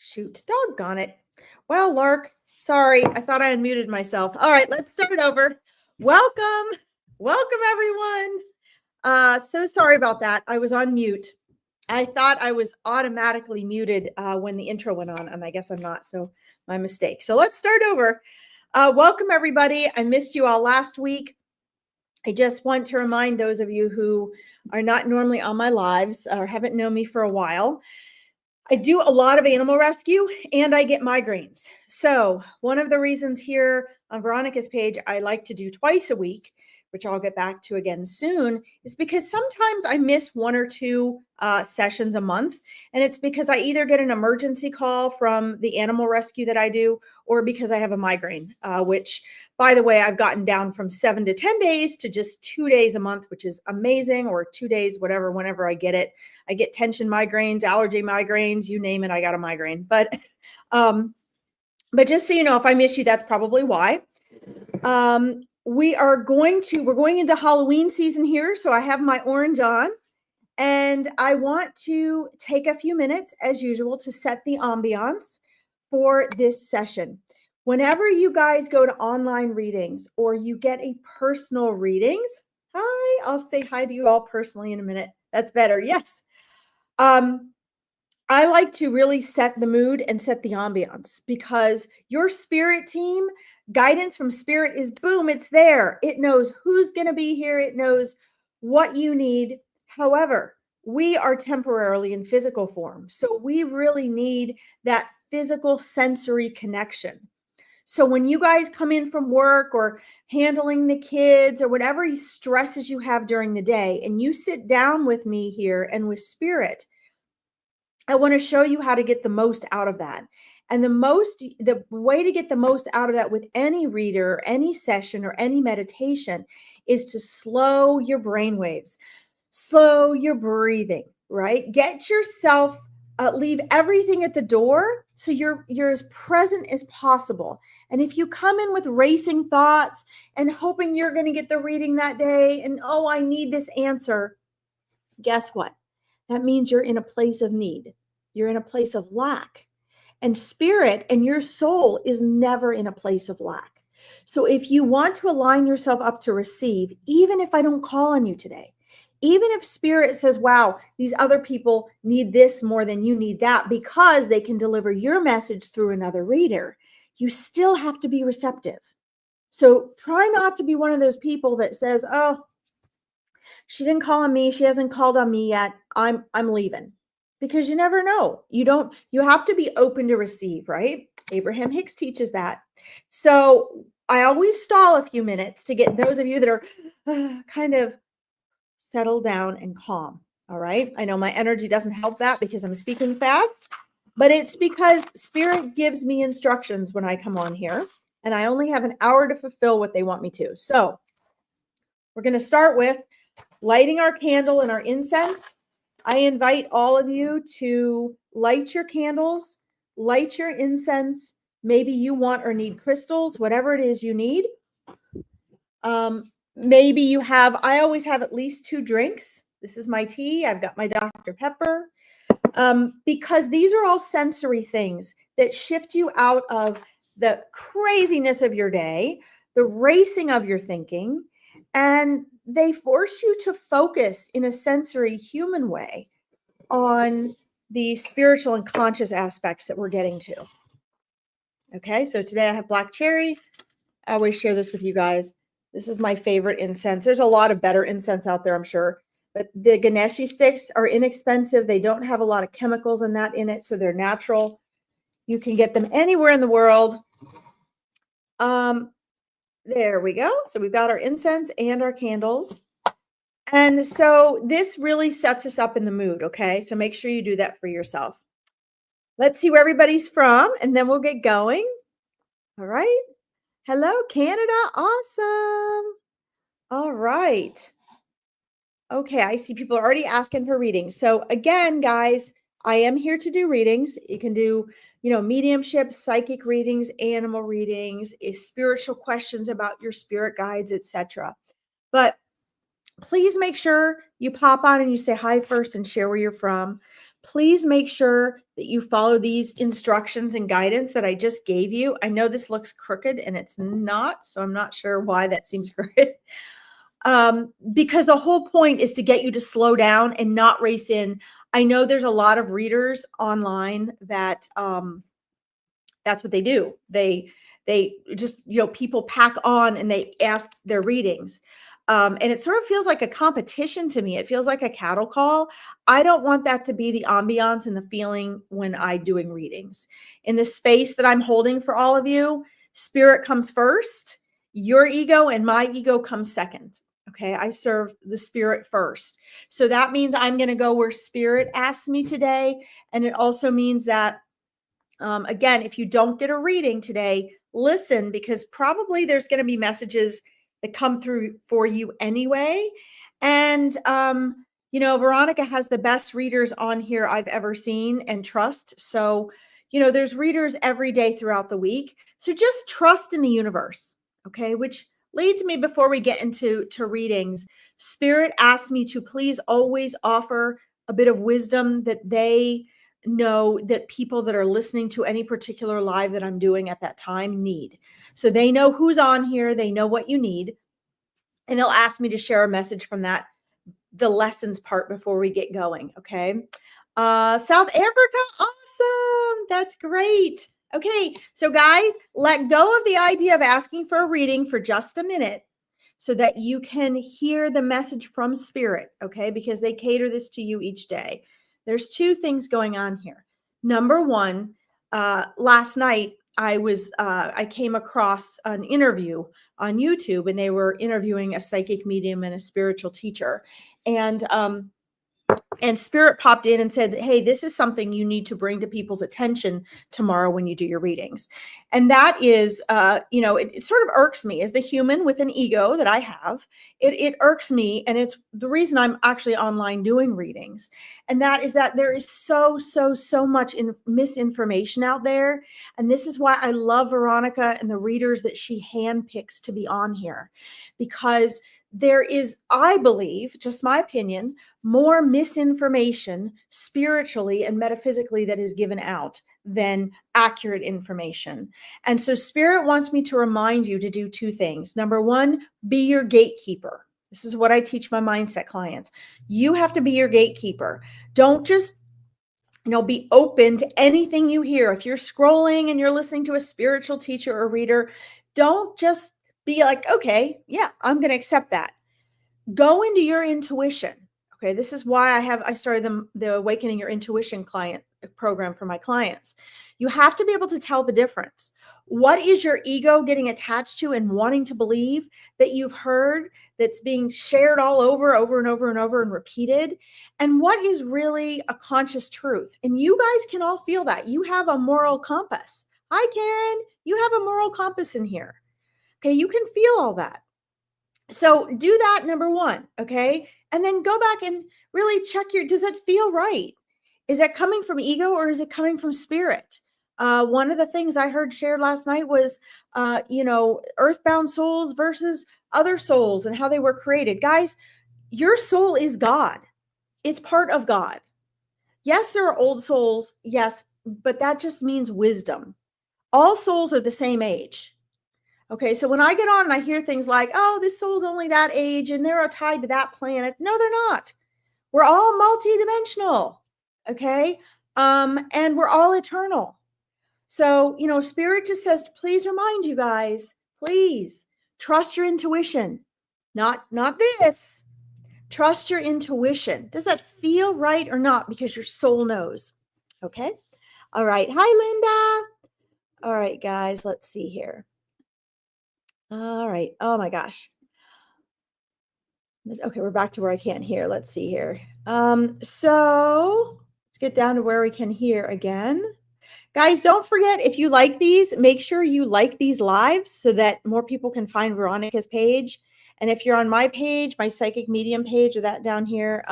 Shoot, doggone it. Well, Lark, sorry, I thought I unmuted myself. All right, let's start over. Welcome, everyone. So sorry about that. I was on mute. I thought I was automatically muted when the intro went on, and I guess I'm not, so my mistake. So let's start over. Welcome, everybody. I missed you all last week. I just want to remind those of you who are not normally on my lives or haven't known me for a while, I do a lot of animal rescue and I get migraines. So one of the reasons here on Veronica's page, I like to do twice a week, which I'll get back to again soon, is because sometimes I miss one or two sessions a month. And it's because I either get an emergency call from the animal rescue that I do, or because I have a migraine, which, by the way, I've gotten down from 7 to 10 days to just 2 days a month, which is amazing, or 2 days, whatever, whenever I get it. I get tension migraines, allergy migraines, you name it, I got a migraine. But just so you know, if I miss you, that's probably why. We're going into Halloween season here. So I have my orange on, and I want to take a few minutes, as usual, to set the ambiance for this session. Whenever you guys go to online readings or you get a personal readings, hi, I'll say hi to you all personally in a minute. That's better. Yes. I like to really set the mood and set the ambiance, because your spirit team, guidance from spirit is boom, it's there. It knows who's going to be here. It knows what you need. However, we are temporarily in physical form. So we really need that physical sensory connection. So when you guys come in from work or handling the kids or whatever stresses you have during the day, and you sit down with me here and with spirit, I want to show you how to get the most out of that. And the way to get the most out of that with any reader, any session, or any meditation is to slow your brain waves, slow your breathing, right? Get yourself, leave everything at the door so you're as present as possible. And if you come in with racing thoughts and hoping you're going to get the reading that day and, oh, I need this answer, guess what? That means you're in a place of need. You're in a place of lack. And spirit and your soul is never in a place of lack. So if you want to align yourself up to receive, even if I don't call on you today, even if spirit says, wow, these other people need this more than you need that, because they can deliver your message through another reader, you still have to be receptive. So try not to be one of those people that says, oh, she didn't call on me. She hasn't called on me yet. I'm leaving. Because you never know. You have to be open to receive, right? Abraham Hicks teaches that. So I always stall a few minutes to get those of you that are kind of settled down and calm. All right. I know my energy doesn't help that because I'm speaking fast, but it's because spirit gives me instructions when I come on here, and I only have an hour to fulfill what they want me to. So we're going to start with lighting our candle and our incense. I invite all of you to light your candles, light your incense. Maybe you want or need crystals, whatever it is you need. Maybe you have, I always have at least 2 drinks. This is my tea. I've got my Dr. Pepper. Because these are all sensory things that shift you out of the craziness of your day, the racing of your thinking, and they force you to focus in a sensory human way on the spiritual and conscious aspects that we're getting to. Okay, so today I have black cherry. I always share this with you guys. This is my favorite incense. There's a lot of better incense out there, I'm sure, but the Ganeshi sticks are inexpensive. They don't have a lot of chemicals in it, so they're natural. You can get them anywhere in the world. There we go. So we've got our incense and our candles. And so this really sets us up in the mood, okay? So make sure you do that for yourself. Let's see where everybody's from, and then we'll get going. All right. Hello, Canada. Awesome. All right. Okay, I see people are already asking for readings. So again, guys, I am here to do readings. You can do, mediumship, psychic readings, animal readings, spiritual questions about your spirit guides, etc. But please make sure you pop on and you say hi first and share where you're from. please make sure that you follow these instructions and guidance that I just gave you. I know this looks crooked and it's not, so I'm not sure why that seems crooked. Because the whole point is to get you to slow down and not race in. I know there's a lot of readers online that that's what they do. They just, people pack on and they ask their readings. And it sort of feels like a competition to me. It feels like a cattle call. I don't want that to be the ambiance and the feeling when I'm doing readings. In the space that I'm holding for all of you, spirit comes first, your ego and my ego comes second. Okay, I serve the spirit first. So that means I'm going to go where spirit asks me today. And it also means that again, if you don't get a reading today, listen, because probably there's going to be messages that come through for you anyway. And, Veronica has the best readers on here I've ever seen and trust. So, there's readers every day throughout the week. So just trust in the universe. Okay. Which leads me, before we get into readings, Spirit asked me to please always offer a bit of wisdom that they know that people that are listening to any particular live that I'm doing at that time need. So they know who's on here, they know what you need, and they'll ask me to share a message from the lessons part before we get going. Okay. South Africa. Awesome. That's great. Okay. So guys, let go of the idea of asking for a reading for just a minute so that you can hear the message from spirit. Okay. Because they cater this to you each day. There's two things going on here. Number one, last night I came across an interview on YouTube, and they were interviewing a psychic medium and a spiritual teacher. And Spirit popped in and said, hey, this is something you need to bring to people's attention tomorrow when you do your readings. And that is, it sort of irks me as the human with an ego that I have. It irks me. And it's the reason I'm actually online doing readings. And that is that there is so much misinformation out there. And this is why I love Veronica and the readers that she handpicks to be on here, because there is, I believe, just my opinion, more misinformation spiritually and metaphysically that is given out than accurate information. And so Spirit wants me to remind you to do two things. Number one, be your gatekeeper. This is what I teach my mindset clients. You have to be your gatekeeper. Don't just be open to anything you hear. If you're scrolling and you're listening to a spiritual teacher or reader, don't just be like, okay, yeah, I'm going to accept that. Go into your intuition. Okay, this is why I started the Awakening Your Intuition client program for my clients. You have to be able to tell the difference. What is your ego getting attached to and wanting to believe that you've heard that's being shared all over and over and repeated? And what is really a conscious truth? And you guys can all feel that. You have a moral compass. Hi, Karen. You have a moral compass in here. Okay, you can feel all that. So do that, number one, okay? And then go back and really check does that feel right? Is that coming from ego or is it coming from spirit? One of the things I heard shared last night was, earthbound souls versus other souls and how they were created. Guys, your soul is God. It's part of God. Yes, there are old souls. Yes, but that just means wisdom. All souls are the same age. Okay, so when I get on and I hear things like, oh, this soul's only that age and they're tied to that planet. No, they're not. We're all multidimensional. Okay. And we're all eternal. So, Spirit just says, please remind you guys, please trust your intuition. Not this. Trust your intuition. Does that feel right or not? Because your soul knows. Okay. All right. Hi, Linda. All right, guys, let's see here. All right. Oh my gosh. Okay, we're back to where I can't hear. Let's see here. So let's get down to where we can hear again. Guys, don't forget, if you like these, make sure you like these lives so that more people can find Veronica's page. And if you're on my page, my psychic medium page, or that down here,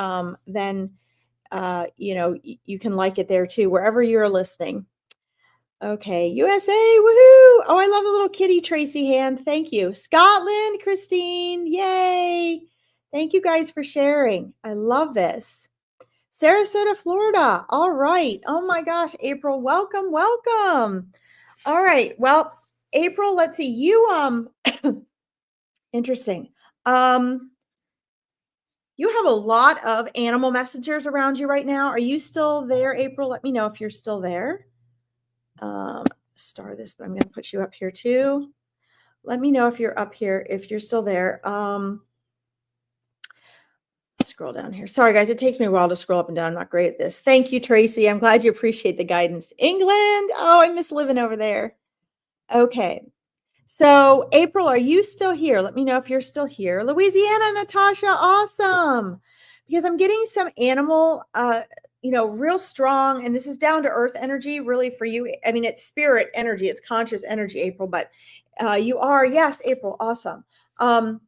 then you can like it there too, wherever you're listening. Okay, USA, woohoo! Oh, I love the little kitty Tracy hand. Thank you. Scotland, Christine, yay! Thank you guys for sharing. I love this. Sarasota, Florida. All right. Oh my gosh, April, welcome, welcome. All right. Well, April, let's see. You interesting. Um you have a lot of animal messengers around you right now. Are you still there, April? Let me know if you're still there. Star this, but I'm going to put you up here too. Let me know if you're up here, if you're still there. Scroll down here. Sorry, guys. It takes me a while to scroll up and down. I'm not great at this. Thank you, Tracy. I'm glad you appreciate the guidance. England. Oh, I miss living over there. Okay. So, April, are you still here? Let me know if you're still here. Louisiana, Natasha. Awesome. Because I'm getting some animal, real strong, and this is down to earth energy really for you. I mean, it's spirit energy, it's conscious energy, April, but you are, yes, April. Awesome. Some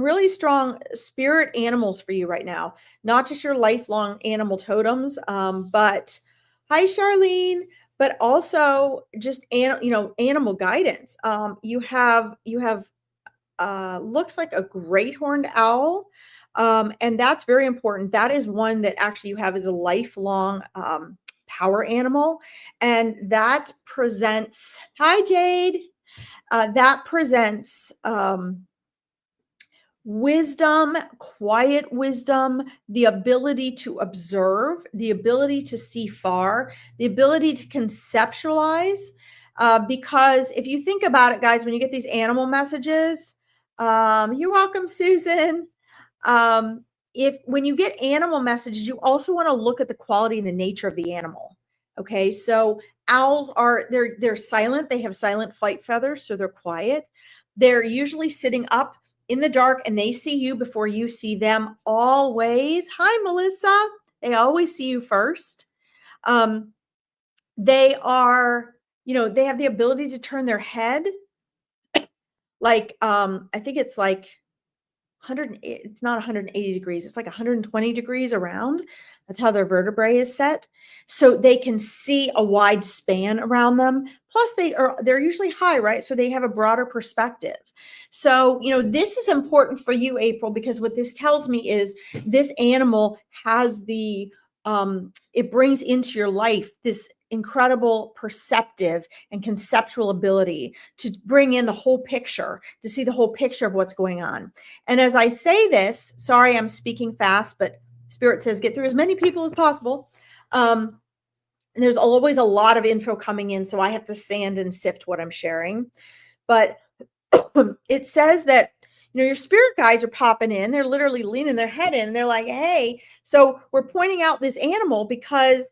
really strong spirit animals for you right now, not just your lifelong animal totems, but hi, Charlene, but also just, animal guidance. You have looks like a great horned owl. And that's very important. That is one that actually you have as a lifelong, power animal. And that presents, hi, Jade. That presents, wisdom, quiet wisdom, the ability to observe, the ability to see far, the ability to conceptualize. Because if you think about it, guys, when you get these animal messages, you're welcome, Susan. If when you get animal messages, you also want to look at the quality and the nature of the animal. Okay, so owls they're silent. They have silent flight feathers, so they're quiet. They're usually sitting up in the dark and they see you before you see them always. Hi, Melissa. They always see you first. They are, they have the ability to turn their head. Like, I think it's like 100, it's not 180 degrees. It's like 120 degrees around. That's how their vertebrae is set. So they can see a wide span around them. Plus they're usually high, right? So they have a broader perspective. So, this is important for you, April, because what this tells me is this animal has it brings into your life this incredible perceptive and conceptual ability to bring in the whole picture, to see the whole picture of what's going on. And as I say this, sorry, I'm speaking fast, but Spirit says get through as many people as possible. And there's always a lot of info coming in, so I have to sand and sift what I'm sharing. But it says that, your spirit guides are popping in. They're literally leaning their head in. And they're like, hey, so we're pointing out this animal because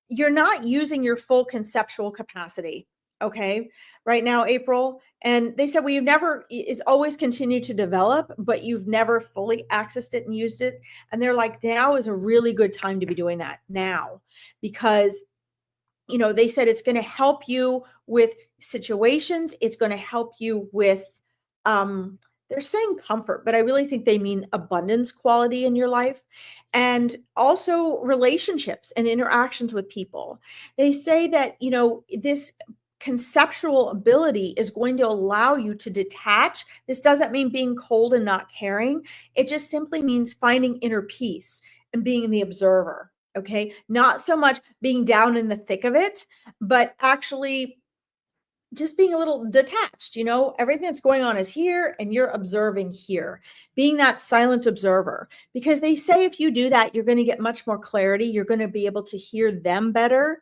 you're not using your full conceptual capacity. Okay. Right now, April. And they said, well, it's always continued to develop, but you've never fully accessed it and used it. And they're like, now is a really good time to be doing that now, because, they said it's going to help you with situations. It's going to help you with, they're saying comfort, but I really think they mean abundance quality in your life, and also relationships and interactions with people. They say that, this conceptual ability is going to allow you to detach. This doesn't mean being cold and not caring. It just simply means finding inner peace and being the observer. Okay. Not so much being down in the thick of it, but actually just being a little detached. Everything that's going on is here and you're observing here, being that silent observer, because they say if you do that, you're going to get much more clarity. You're going to be able to hear them better,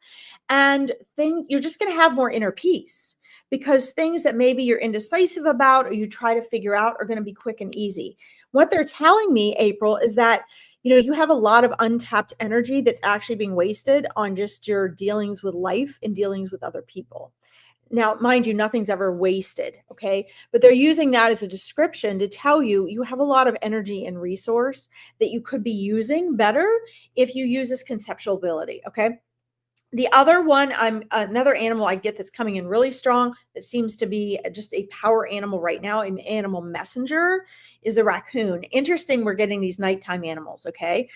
and you're just going to have more inner peace, because things that maybe you're indecisive about or you try to figure out are going to be quick and easy. What they're telling me, April, is that you have a lot of untapped energy that's actually being wasted on just your dealings with life and dealings with other people. Now, mind you, nothing's ever wasted, okay? But they're using that as a description to tell you have a lot of energy and resource that you could be using better if you use this conceptual ability, okay? The other one, another animal I get that's coming in really strong, that seems to be just a power animal right now, an animal messenger, is the raccoon. Interesting, we're getting these nighttime animals, okay?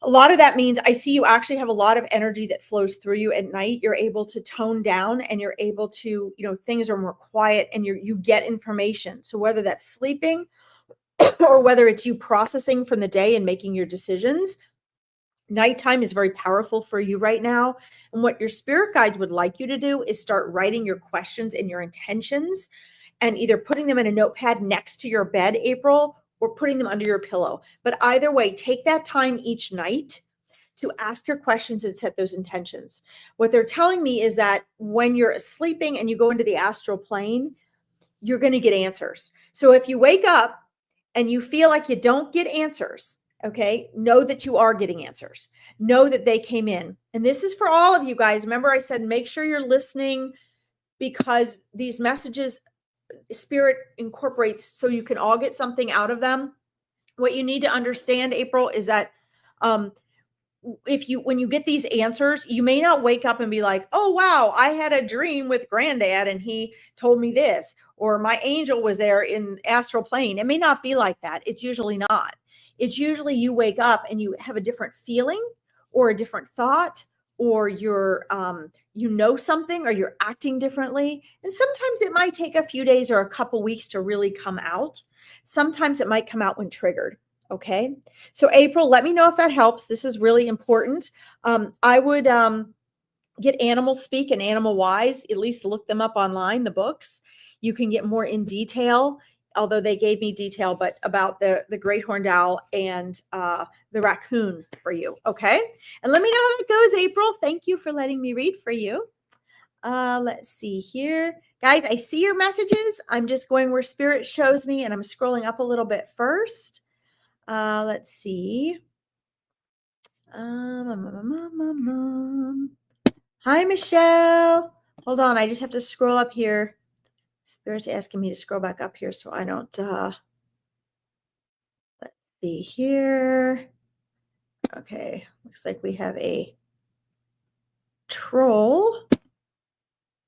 A lot of that means I see you actually have a lot of energy that flows through you at night. You're able to tone down and you're able to, things are more quiet and you get information. So whether that's sleeping or whether it's you processing from the day and making your decisions, Nighttime is very powerful for you right now. And what your spirit guides would like you to do is start writing your questions and your intentions and either putting them in a notepad next to your bed, April, or putting them under your pillow. But either way, take that time each night to ask your questions and set those intentions. What they're telling me is that when you're sleeping and you go into the astral plane, you're going to get answers. So if you wake up and you feel like you don't get answers, okay, know that you are getting answers. Know that they came in. And this is for all of you guys. Remember, I said make sure you're listening because these messages Spirit incorporates so you can all get something out of them. What you need to understand, April, is that when you get these answers, you may not wake up and be like, oh, wow, I had a dream with granddad and he told me this, or my angel was there in astral plane. It may not be like that. It's usually not. It's usually you wake up and you have a different feeling or a different thought, or you're, you know, something, or you're acting differently. And sometimes it might take a few days or a couple weeks to really come out. Sometimes it might come out when triggered. Okay. So April, let me know if that helps. This is really important. I would get Animal Speak and Animal Wise, at least look them up online, the books. You can get more in detail, although they gave me detail, but about the great horned owl and the raccoon for you. Okay. And let me know how it goes, April. Thank you for letting me read for you. Let's see here. Guys, I see your messages. I'm just going where Spirit shows me, and I'm scrolling up a little bit first. Let's see. Hi, Michelle. Hold on. I just have to scroll up here. Spirit's asking me to scroll back up here so I don't, let's see here. Okay. Looks like we have a troll.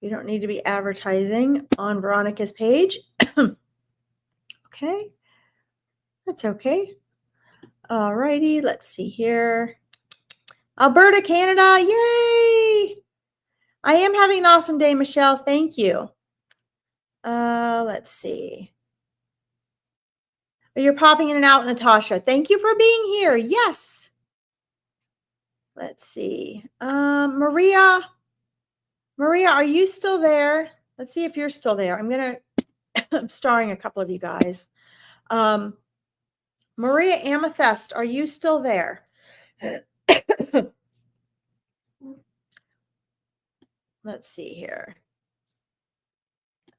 We don't need to be advertising on Veronica's page. Okay. That's okay. All righty. Let's see here. Alberta, Canada. Yay. I am having an awesome day, Michelle. Thank you. Let's see. You're popping in and out, Natasha. Thank you for being here. Yes. Let's see. Maria, are you still there? Let's see if you're still there. I'm starring a couple of you guys. Maria Amethyst, are you still there? Let's see here.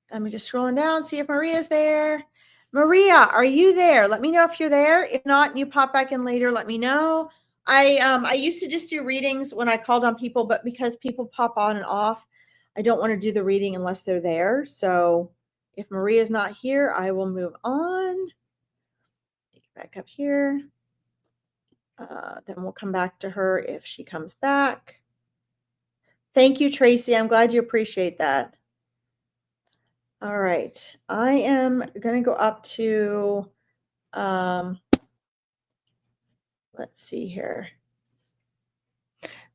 I'm just scrolling down, see if Maria's there. Maria, are you there? Let me know if you're there. If not, and you pop back in later, let me know. I used to just do readings when I called on people, but because people pop on and off, I don't want to do the reading unless they're there. So if Maria's not here, I will move on. Back up here. Then we'll come back to her if she comes back. Thank you, Tracy. I'm glad you appreciate that. All right. I am going to go up to, let's see here.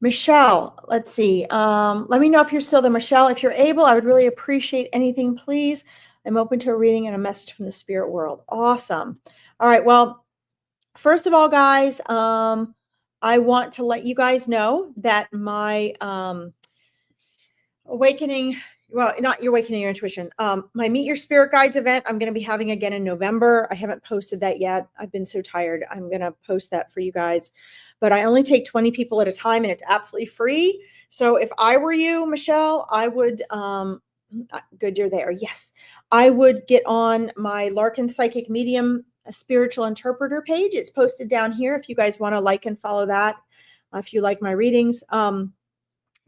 Michelle, let's see. Let me know if you're still there. Michelle, if you're able, I would really appreciate anything, please. I'm open to a reading and a message from the spirit world. Awesome. All right. Well, first of all, guys, I want to let you guys know that my awakening, well, not your awakening, your intuition, my Meet Your Spirit Guides event, I'm going to be having again in November. I haven't posted that yet. I've been so tired. I'm going to post that for you guys, but I only take 20 people at a time and it's absolutely free. So if I were you, Michelle, I would, good, you're there. Yes. I would get on my Larkin Psychic Medium, a spiritual interpreter page. It's posted down here if you guys want to like and follow that, if you like my readings.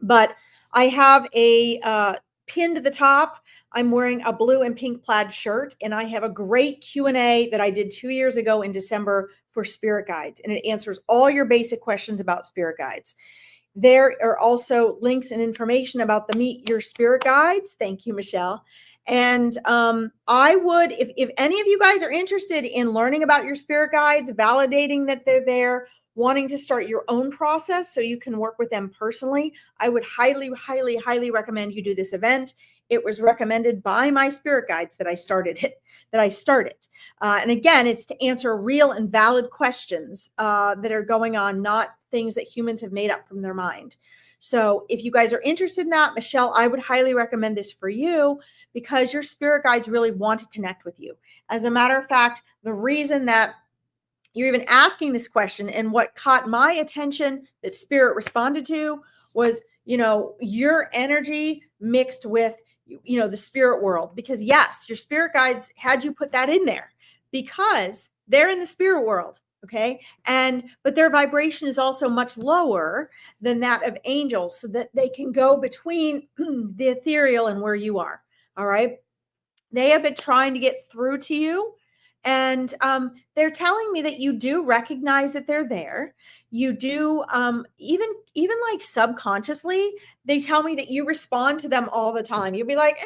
But I have a pin to the top. I'm wearing a blue and pink plaid shirt, and I have a great Q&A that I did 2 years ago in December for spirit guides, and it answers all your basic questions about spirit guides. There are also links and information about the Meet Your Spirit Guides. Thank you, Michelle. And I would, if any of you guys are interested in learning about your spirit guides, validating that they're there, wanting to start your own process so you can work with them personally, I would highly, highly, highly recommend you do this event. It was recommended by my spirit guides that I started it. And again, it's to answer real and valid questions that are going on, not things that humans have made up from their mind. So if you guys are interested in that, Michelle, I would highly recommend this for you because your spirit guides really want to connect with you. As a matter of fact, the reason that you're even asking this question and what caught my attention that spirit responded to was, your energy mixed with, the spirit world. Because yes, your spirit guides had you put that in there because they're in the spirit world. Okay. But their vibration is also much lower than that of angels so that they can go between the ethereal and where you are. All right. They have been trying to get through to you. And they're telling me that you do recognize that they're there. You do, even like subconsciously, they tell me that you respond to them all the time. You'll be like,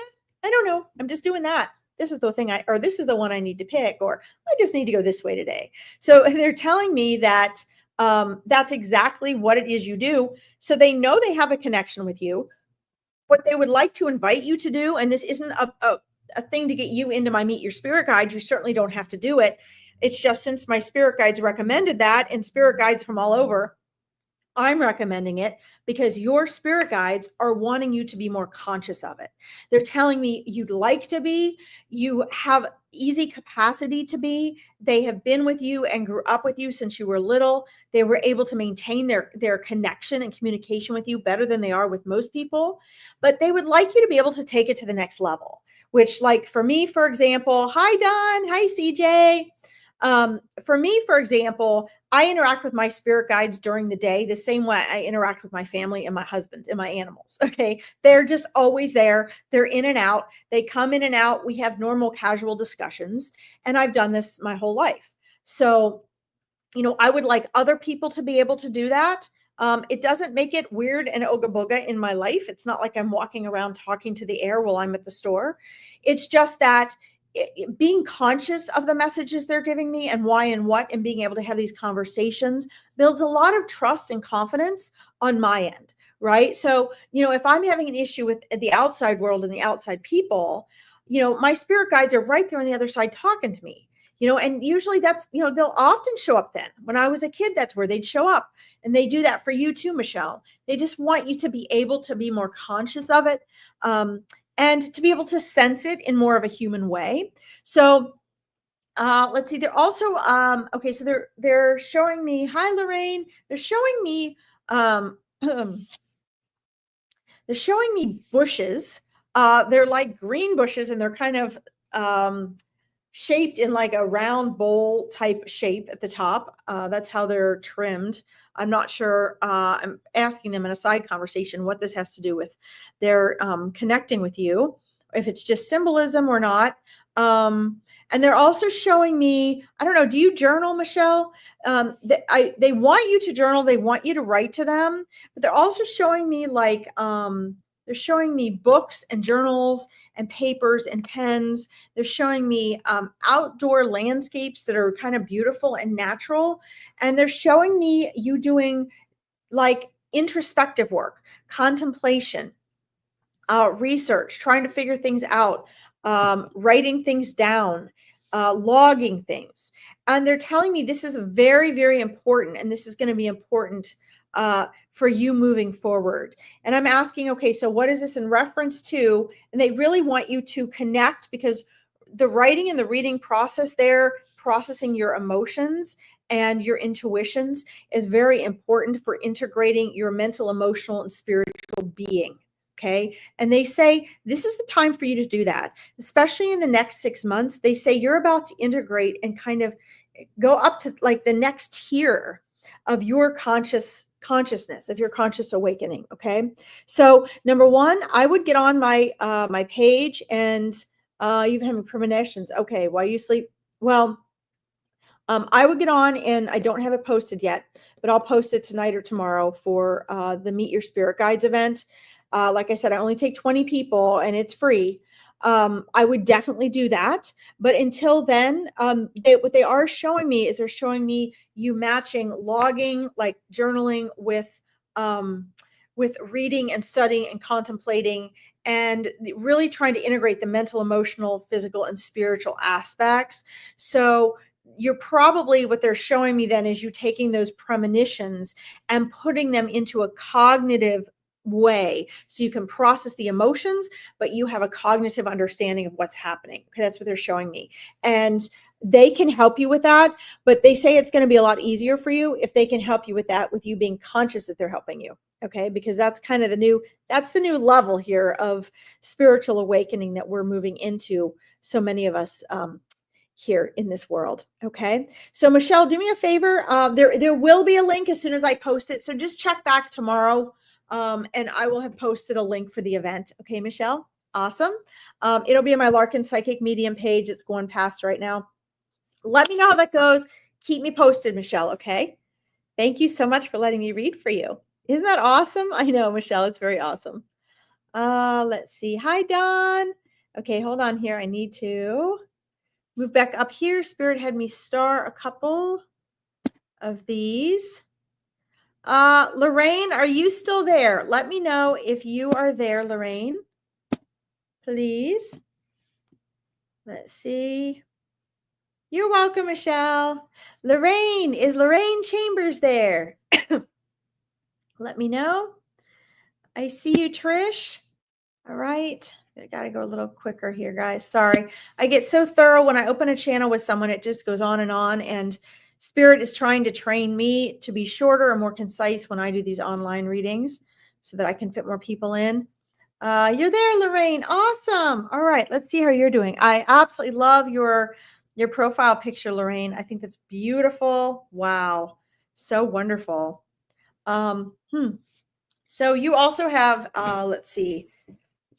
I don't know. I'm just doing that. This is the thing this is the one I need to pick, or I just need to go this way today. So they're telling me that that's exactly what it is you do. So they know they have a connection with you. What they would like to invite you to do, and this isn't a thing to get you into my Meet Your Spirit Guide. You certainly don't have to do it. It's just since my spirit guides recommended that, and spirit guides from all over, I'm recommending it because your spirit guides are wanting you to be more conscious of it. They're telling me you'd like to be, you have easy capacity to be. They have been with you and grew up with you since you were little. They were able to maintain their connection and communication with you better than they are with most people. But they would like you to be able to take it to the next level, which, like for me, for example, hi, Don. Hi, CJ. For me, for example, I interact with my spirit guides during the day the same way I interact with my family and my husband and my animals. Okay. They're just always there. They're in and out. They come in and out. We have normal, casual discussions. And I've done this my whole life. So, I would like other people to be able to do that. It doesn't make it weird and ooga booga in my life. It's not like I'm walking around talking to the air while I'm at the store. It's just that being conscious of the messages they're giving me and why and what, and being able to have these conversations builds a lot of trust and confidence on my end, right? So, if I'm having an issue with the outside world and the outside people, my spirit guides are right there on the other side talking to me, and usually that's, they'll often show up then. When I was a kid, that's where they'd show up. And they do that for you too, Michelle. They just want you to be able to be more conscious of it. And to be able to sense it in more of a human way. So let's see. They're also okay. So they're showing me. Hi, Lorraine. They're showing me. They're showing me bushes. They're like green bushes, and they're kind of shaped in like a round bowl type shape at the top. That's how they're trimmed. I'm not sure. I'm asking them in a side conversation what this has to do with their connecting with you, if it's just symbolism or not. And they're also showing me, I don't know, do you journal, Michelle? They want you to journal. They want you to write to them, but they're also showing me like, they're showing me books and journals and papers and pens. They're showing me outdoor landscapes that are kind of beautiful and natural. And they're showing me you doing like introspective work, contemplation, research, trying to figure things out, writing things down, logging things. And they're telling me this is very, very important. And this is going to be important for you moving forward. And I'm asking, okay, so what is this in reference to? And they really want you to connect, because the writing and the reading process there, processing your emotions and your intuitions, is very important for integrating your mental, emotional, and spiritual being. Okay. And they say, this is the time for you to do that, especially in the next 6 months. They say you're about to integrate and kind of go up to like the next tier of your consciousness, of your conscious awakening. Okay. So number one, I would get on my, my page, and you've had premonitions. Okay. While you sleep. Well, I would get on, and I don't have it posted yet, but I'll post it tonight or tomorrow for the Meet Your Spirit Guides event. Like I said, I only take 20 people and it's free. I would definitely do that. But until then, what they are showing me is they're showing me you matching logging, like journaling, with reading and studying and contemplating and really trying to integrate the mental, emotional, physical, and spiritual aspects. So you're probably, what they're showing me then is you taking those premonitions and putting them into a cognitive way so you can process the emotions, but you have a cognitive understanding of what's happening. Okay, that's what they're showing me. And they can help you with that, but they say it's going to be a lot easier for you if they can help you with that, with you being conscious that they're helping you. Okay, because that's kind of the new level here of spiritual awakening that we're moving into, so many of us here in this world. Okay, so Michelle, do me a favor. There will be a link as soon as I post it, so just check back tomorrow, and I will have posted a link for the event. Okay, Michelle, awesome. It'll be on my Larkin Psychic Medium page. It's going past right now. Let me know how that goes. Keep me posted, Michelle. Okay. Thank you so much for letting me read for you. Isn't that awesome? I know, Michelle, it's very awesome. Let's see. Hi, Don. Okay, hold on here. I need to move back up here. Spirit had me star a couple of these. Lorraine, are you still there? Let me know if you are there, Lorraine. Please. Let's see. You're welcome, Michelle. Lorraine, is Lorraine Chambers there? Let me know. I see you, Trish. All right. I got to go a little quicker here, guys. Sorry. I get so thorough when I open a channel with someone, it just goes on. And Spirit is trying to train me to be shorter and more concise when I do these online readings so that I can fit more people in. You're there, Lorraine. Awesome. All right. Let's see how you're doing. I absolutely love your profile picture, Lorraine. I think that's beautiful. Wow. So wonderful. So you also have, let's see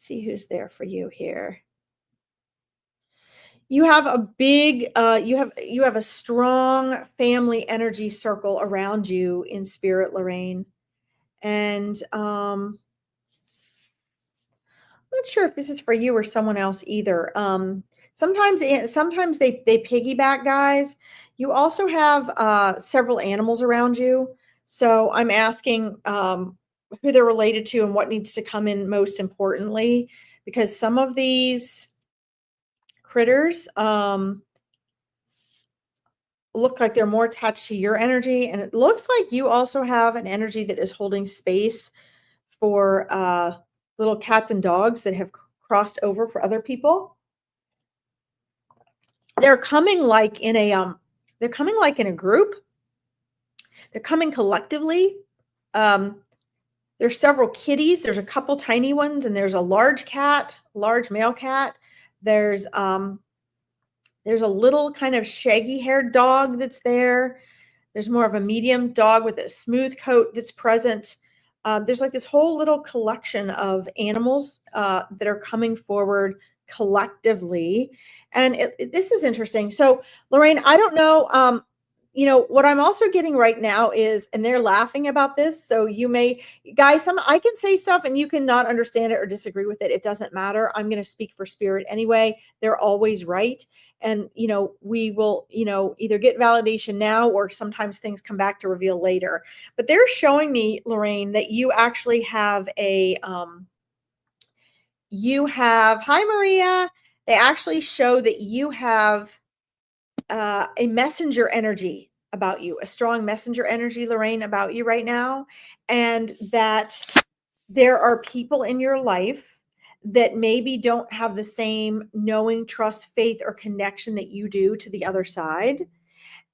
who's there for you here. You have a big, you have a strong family energy circle around you in Spirit, Lorraine. And I'm not sure if this is for you or someone else either. Sometimes they piggyback, guys. You also have several animals around you. So I'm asking who they're related to and what needs to come in most importantly, because some of these critters look like they're more attached to your energy, and it looks like you also have an energy that is holding space for little cats and dogs that have crossed over for other people. They're coming like in a group. They're coming collectively. There's several kitties. There's a couple tiny ones, and there's a large cat, large male cat. There's a little kind of shaggy-haired dog that's there. There's more of a medium dog with a smooth coat that's present. There's like this whole little collection of animals that are coming forward collectively. And this is interesting. So, Lorraine, I don't know, what I'm also getting right now is, and they're laughing about this. So you may, guys, I can say stuff and you can not understand it or disagree with it. It doesn't matter. I'm going to speak for Spirit anyway. They're always right. And, we will, either get validation now or sometimes things come back to reveal later. But they're showing me, Lorraine, that you actually have hi, Maria. They actually show that you have a messenger energy about you, a strong messenger energy, Lorraine, about you right now. And that there are people in your life that maybe don't have the same knowing, trust, faith, or connection that you do to the other side.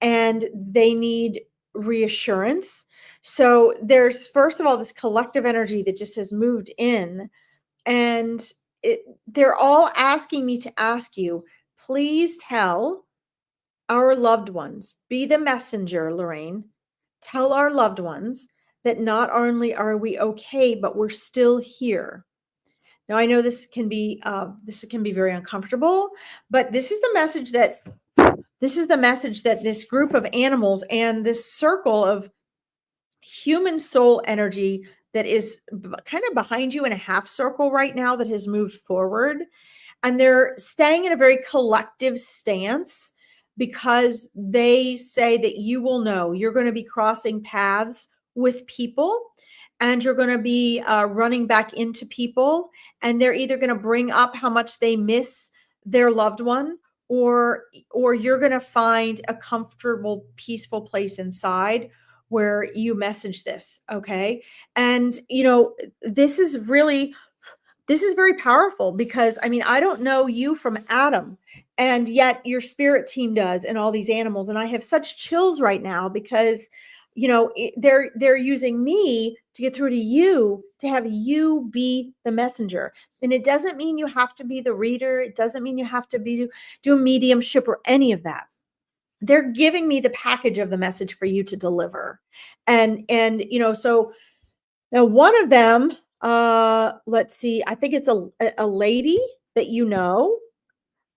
And they need reassurance. So there's, first of all, this collective energy that just has moved in. And they're all asking me to ask you, please tell our loved ones, be the messenger, Lorraine. Tell our loved ones that not only are we okay, but we're still here. Now, I know this can be very uncomfortable, but this is the message that this group of animals and this circle of human soul energy that is kind of behind you in a half circle right now that has moved forward. And they're staying in a very collective stance because they say that you will know you're going to be crossing paths with people. and you're going to be running back into people, and they're either going to bring up how much they miss their loved one, or you're going to find a comfortable, peaceful place inside where you message this. Okay. And this is very powerful, because I mean, I don't know you from Adam, and yet your spirit team does, and all these animals. And I have such chills right now, because they're using me to get through to you, to have you be the messenger. And it doesn't mean you have to be the reader. It doesn't mean you have to do a mediumship or any of that. They're giving me the package of the message for you to deliver. And so now, one of them, let's see, I think it's a lady that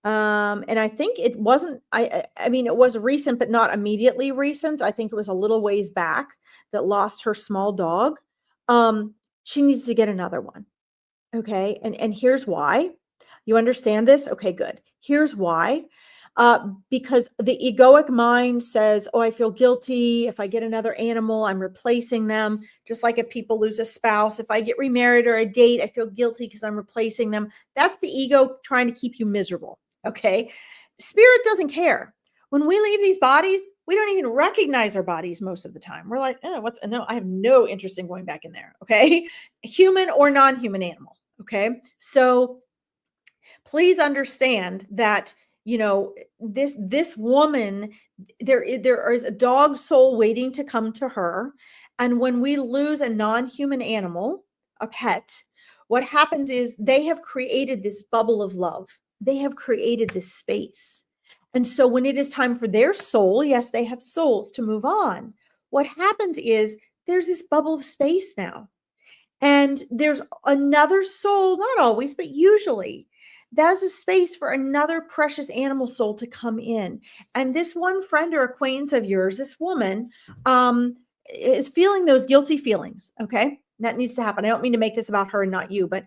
and I think it wasn't, I mean, it was recent, but not immediately recent. I think it was a little ways back, that lost her small dog. She needs to get another one. Okay. And here's why. You understand this? Okay, good. Here's why. Because the egoic mind says, oh, I feel guilty. If I get another animal, I'm replacing them. Just like if people lose a spouse, if I get remarried or a date, I feel guilty because I'm replacing them. That's the ego trying to keep you miserable. Okay. Spirit doesn't care. When we leave these bodies, we don't even recognize our bodies most of the time. We're like, oh, no, I have no interest in going back in there. Okay. Human or non-human animal. Okay. So please understand that, this woman, there is a dog soul waiting to come to her. And when we lose a non-human animal, a pet, what happens is they have created this bubble of love. They have created this space. And so when it is time for their soul, yes, they have souls to move on. What happens is there's this bubble of space now. And there's another soul, not always, but usually, there's a space for another precious animal soul to come in. And this one friend or acquaintance of yours, this woman, is feeling those guilty feelings. Okay. That needs to happen. I don't mean to make this about her and not you, but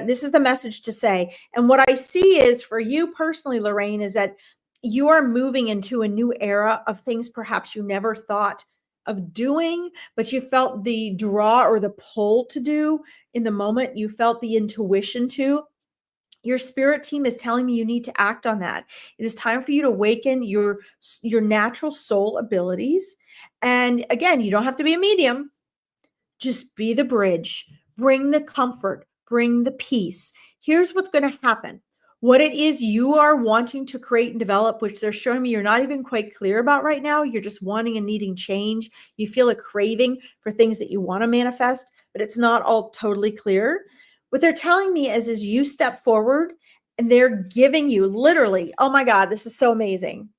this is the message to say. And what I see is, for you personally, Lorraine, is that you are moving into a new era of things perhaps you never thought of doing, but you felt the draw or the pull to do in the moment. You felt the intuition to. Your spirit team is telling me you need to act on that. It is time for you to awaken your natural soul abilities. And again, you don't have to be a medium. Just be the bridge. Bring the comfort. Bring the peace. Here's what's going to happen. What it is you are wanting to create and develop, which they're showing me you're not even quite clear about right now. You're just wanting and needing change. You feel a craving for things that you want to manifest, but it's not all totally clear. What they're telling me is you step forward, and they're giving you literally, oh my God, this is so amazing.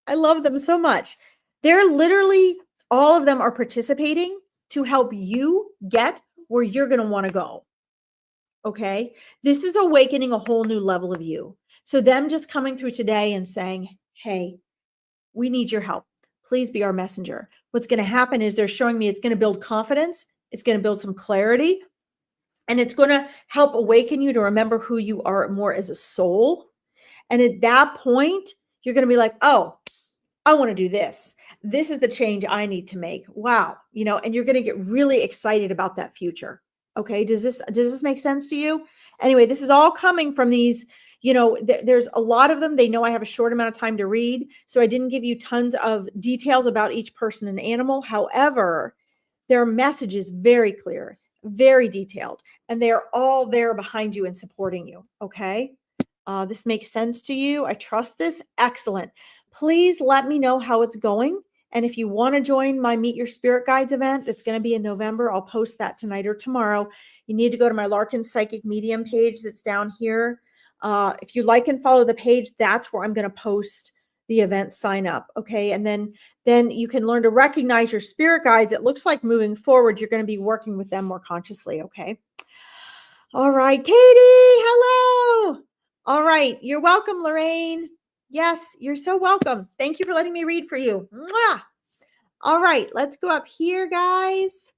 I love them so much. They're literally, all of them are participating to help you get where you're going to want to go. Okay. This is awakening a whole new level of you. So them just coming through today and saying, hey, we need your help. Please be our messenger. What's going to happen is they're showing me it's going to build confidence. It's going to build some clarity. And it's going to help awaken you to remember who you are more as a soul. And at that point, you're going to be like, oh, I want to do this. This is the change I need to make. Wow. And you're going to get really excited about that future. Okay. Does this make sense to you? Anyway, this is all coming from these, there's a lot of them. They know I have a short amount of time to read. So I didn't give you tons of details about each person and animal. However, their message is very clear, very detailed, and they're all there behind you and supporting you. Okay. This makes sense to you. I trust this. Excellent. Please let me know how it's going. And if you want to join my Meet Your Spirit Guides event, that's going to be in November, I'll post that tonight or tomorrow. You need to go to my Larkin Psychic Medium page that's down here. If you like and follow the page, that's where I'm going to post the event sign up. Okay. And then you can learn to recognize your spirit guides. It looks like moving forward, you're going to be working with them more consciously. Okay. All right, Katie. Hello. All right. You're welcome, Lorraine. Yes, you're so welcome. Thank you for letting me read for you. Mwah! All right, let's go up here, guys.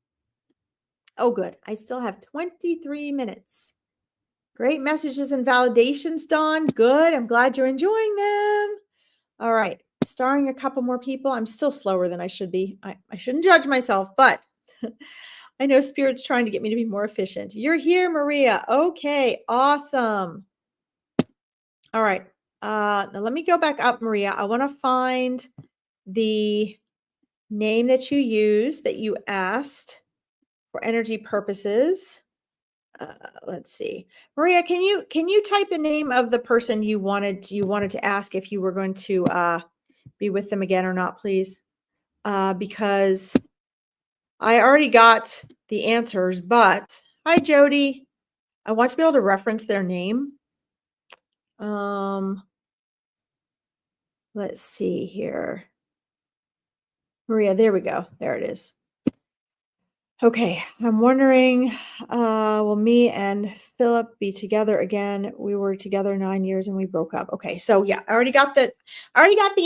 Oh, good. I still have 23 minutes. Great messages and validations, Dawn. Good. I'm glad you're enjoying them. All right. Starring a couple more people. I'm still slower than I should be. I shouldn't judge myself, but I know Spirit's trying to get me to be more efficient. You're here, Maria. Okay, awesome. All right. Now let me go back up, Maria. I want to find the name that you used that you asked for energy purposes. Let's see. Maria, can you type the name of the person you wanted to ask if you were going to be with them again or not, please? Because I already got the answers, but hi Jody. I want to be able to reference their name. Let's see here. Maria, there we go. There it is. Okay, I'm wondering, will me and Philip be together again? We were together 9 years and we broke up. Okay, so yeah, I already got the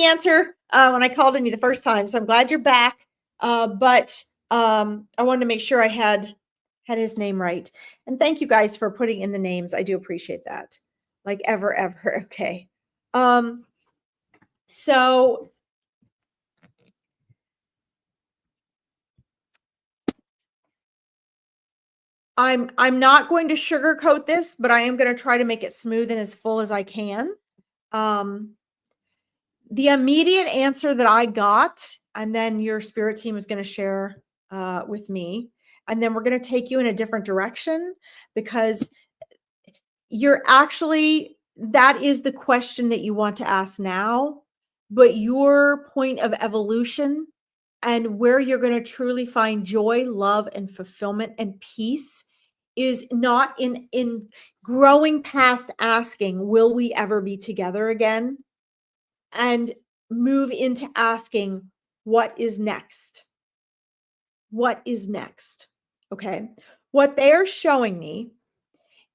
answer when I called on you the first time. So I'm glad you're back. But I wanted to make sure I had his name right. And thank you guys for putting in the names. I do appreciate that. Like ever. Okay. So I'm not going to sugarcoat this, but I am going to try to make it smooth and as full as I can. The immediate answer that I got, and then your spirit team is going to share with me, and then we're going to take you in a different direction because that is the question that you want to ask now, but your point of evolution and where you're going to truly find joy, love, and fulfillment and peace is not in growing past asking, will we ever be together again? And move into asking, what is next? What is next? Okay. What they're showing me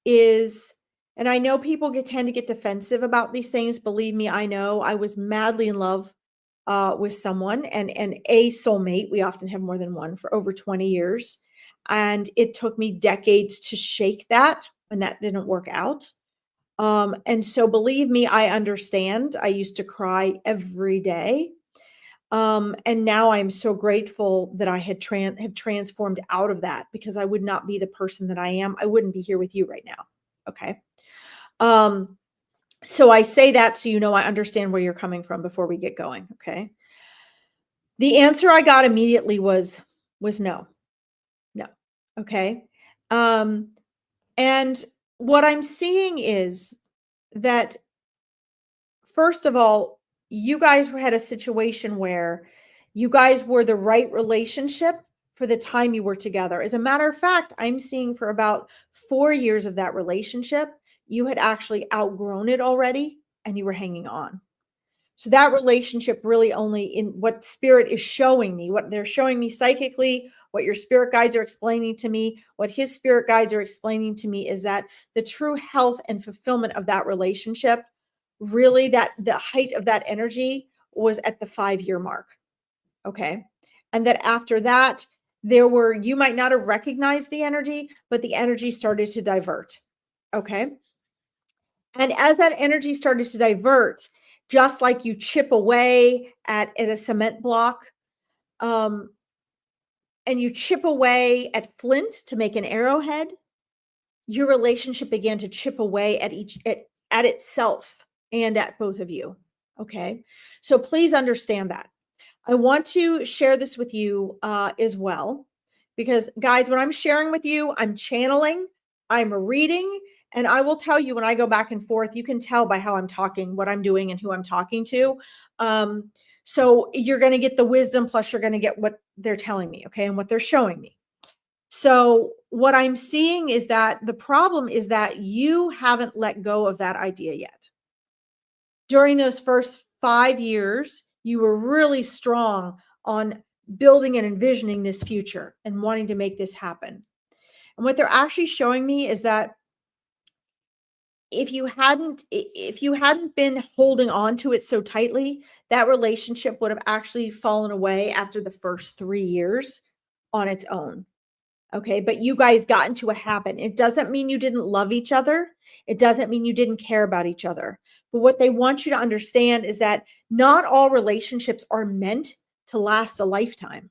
is, and I know people tend to get defensive about these things. Believe me, I know. I was madly in love with someone and a soulmate. We often have more than one for over 20 years. And it took me decades to shake that when that didn't work out. And so believe me, I understand. I used to cry every day. And now I'm so grateful that I have transformed out of that because I would not be the person that I am. I wouldn't be here with you right now. Okay. So I say that so you know I understand where you're coming from before we get going. Okay. The answer I got immediately was no. No. Okay. And what I'm seeing is that, first of all, you guys had a situation where you guys were the right relationship for the time you were together. As a matter of fact, I'm seeing for about 4 years of that relationship, you had actually outgrown it already and you were hanging on. So that relationship really only, in what spirit is showing me, what they're showing me psychically, what your spirit guides are explaining to me, what his spirit guides are explaining to me is that the true health and fulfillment of that relationship, really that the height of that energy was at the 5-year mark. Okay. And that after that, you might not have recognized the energy, but the energy started to divert. Okay. And as that energy started to divert, just like you chip away at a cement block, and you chip away at flint to make an arrowhead, your relationship began to chip away at itself and at both of you. Okay. So please understand that. I want to share this with you as well, because guys, when I'm sharing with you, I'm channeling, I'm reading, and I will tell you when I go back and forth, you can tell by how I'm talking, what I'm doing, and who I'm talking to. So you're going to get the wisdom, plus you're going to get what they're telling me, okay, and what they're showing me. So what I'm seeing is that the problem is that you haven't let go of that idea yet. During those first 5 years, you were really strong on building and envisioning this future and wanting to make this happen. And what they're actually showing me is that if you hadn't been holding on to it so tightly, that relationship would have actually fallen away after the first 3 years on its own. Okay, but you guys got into a habit. It doesn't mean you didn't love each other. It doesn't mean you didn't care about each other. But what they want you to understand is that not all relationships are meant to last a lifetime.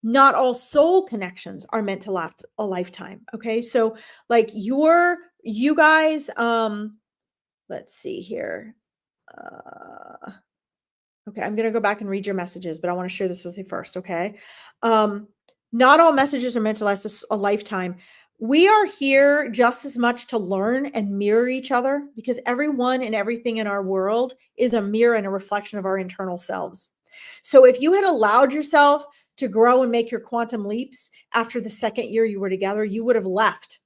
Not all soul connections are meant to last a lifetime. Okay. So like you guys, let's see here. Okay, I'm going to go back and read your messages, but I want to share this with you first, okay? Not all messages are meant to last a lifetime. We are here just as much to learn and mirror each other, because everyone and everything in our world is a mirror and a reflection of our internal selves. So if you had allowed yourself to grow and make your quantum leaps after the second year you were together, you would have left.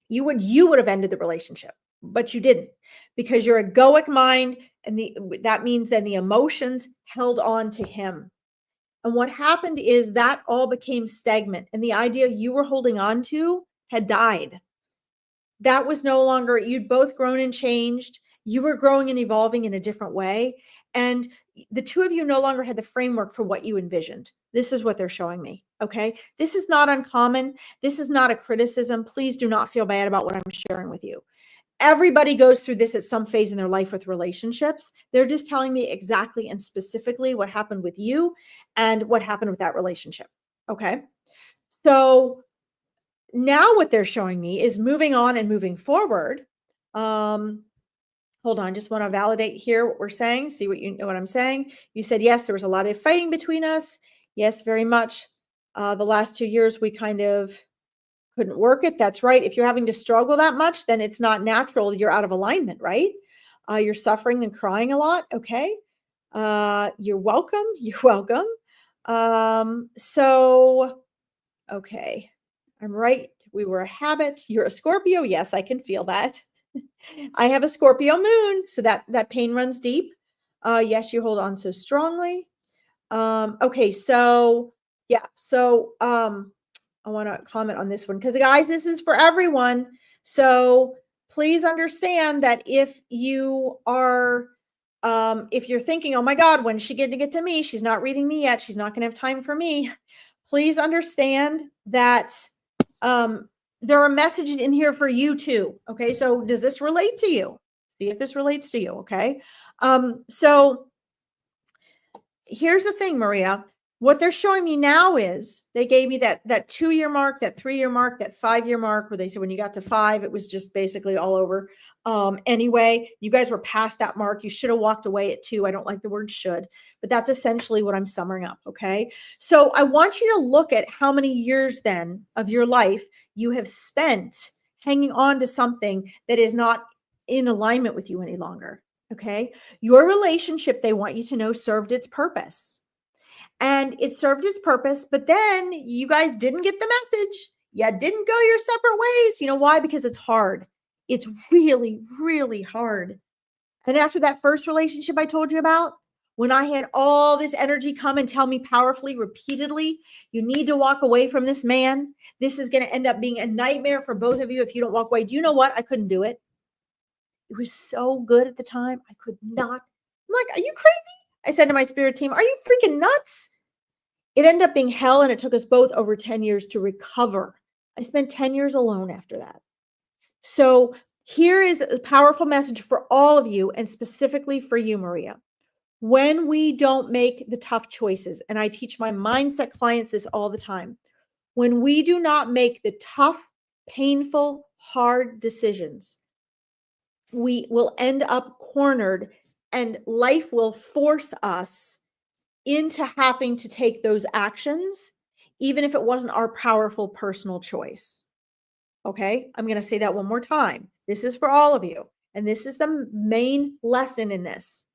You would have ended the relationship, but you didn't, because your egoic mind, and that means then the emotions held on to him. And what happened is that all became stagnant, and the idea you were holding on to had died. That was no longer, you'd both grown and changed. You were growing and evolving in a different way. And the two of you no longer had the framework for what you envisioned. This is what they're showing me. Okay. This is not uncommon. This is not a criticism. Please do not feel bad about what I'm sharing with you. Everybody goes through this at some phase in their life with relationships. They're just telling me exactly and specifically what happened with you and what happened with that relationship. Okay. So now what they're showing me is moving on and moving forward. Hold on, just want to validate here what we're saying. See what you know what I'm saying. You said, yes, there was a lot of fighting between us. Yes, very much. The last 2 years, we kind of couldn't work it. That's right. If you're having to struggle that much, then it's not natural. You're out of alignment, right? You're suffering and crying a lot. Okay. You're welcome. You're welcome. Okay. I'm right. We were a habit. You're a Scorpio. Yes, I can feel that. I have a Scorpio moon, so that pain runs deep. Yes, you hold on so strongly. Okay, so yeah, so I want to comment on this one, because guys, this is for everyone. So please understand that if you are if you're thinking, oh my God, when's she going to get to me? She's not reading me yet. She's not going to have time for me. Please understand that there are messages in here for you too. Okay. So does this relate to you? See if this relates to you. Okay. So here's the thing, Maria. What they're showing me now is they gave me that 2-year mark, that 3-year mark, that 5-year mark, where they said when you got to 5, it was just basically all over. Anyway, you guys were past that mark. You should have walked away at 2. I don't like the word should, but that's essentially what I'm summing up. Okay. So I want you to look at how many years then of your life you have spent hanging on to something that is not in alignment with you any longer. Okay. Your relationship, they want you to know, served its purpose. And it served its purpose, but then you guys didn't get the message. You didn't go your separate ways. You know why? Because it's hard. It's really, really hard. And after that first relationship I told you about, when I had all this energy come and tell me powerfully, repeatedly, you need to walk away from this man. This is going to end up being a nightmare for both of you if you don't walk away. Do you know what? I couldn't do it. It was so good at the time. I could not. I'm like, are you crazy? I said to my spirit team, are you freaking nuts? It ended up being hell, and it took us both over 10 years to recover. I spent 10 years alone after that. So here is a powerful message for all of you, and specifically for you, Maria. When we don't make the tough choices, and I teach my mindset clients this all the time, when we do not make the tough, painful, hard decisions, we will end up cornered, and life will force us into having to take those actions, even if it wasn't our powerful personal choice. Okay, I'm going to say that one more time. This is for all of you. And this is the main lesson in this.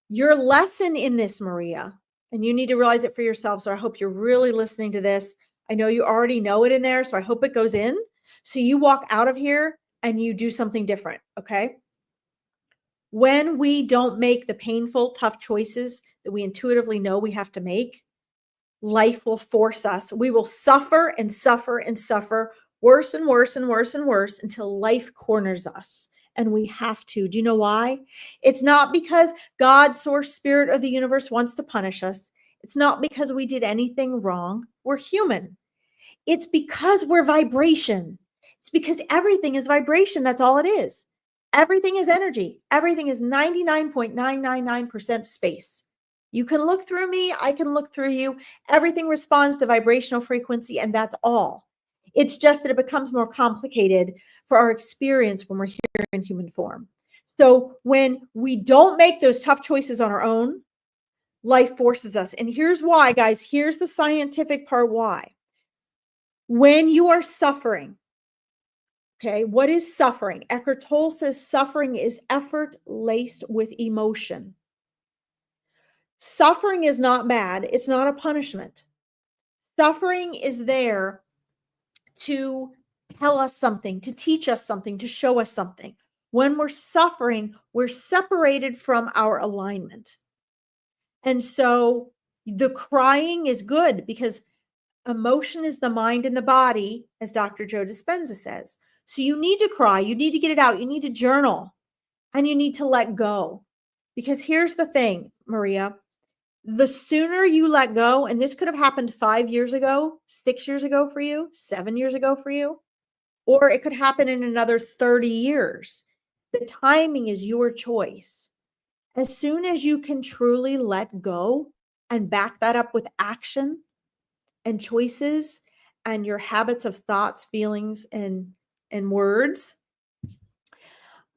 Your lesson in this, Maria, and you need to realize it for yourself. So I hope you're really listening to this. I know you already know it in there, so I hope it goes in. So you walk out of here and you do something different. Okay. When we don't make the painful, tough choices that we intuitively know we have to make, life will force us. We will suffer and suffer and suffer worse and worse and worse and worse until life corners us. And we have to. Do you know why? It's not because God, source, spirit, or the universe wants to punish us. It's not because we did anything wrong. We're human. It's because we're vibration. It's because everything is vibration. That's all it is. Everything is energy. Everything is 99.999% space. You can look through me, I can look through you. Everything responds to vibrational frequency, and that's all. It's just that it becomes more complicated for our experience when we're here in human form. So when we don't make those tough choices on our own, life forces us. And here's why, guys. Here's the scientific part why. When you are suffering, okay, what is suffering? Eckhart Tolle says suffering is effort laced with emotion. Suffering is not bad. It's not a punishment. Suffering is there to tell us something, to teach us something, to show us something. When we're suffering, we're separated from our alignment. And so the crying is good because emotion is the mind and the body, as Dr. Joe Dispenza says. So you need to cry, you need to get it out, you need to journal, and you need to let go. Because here's the thing, Maria, the sooner you let go, and this could have happened 5 years ago, 6 years ago for you, 7 years ago for you, or it could happen in another 30 years. The timing is your choice. As soon as you can truly let go and back that up with action and choices and your habits of thoughts, feelings, and words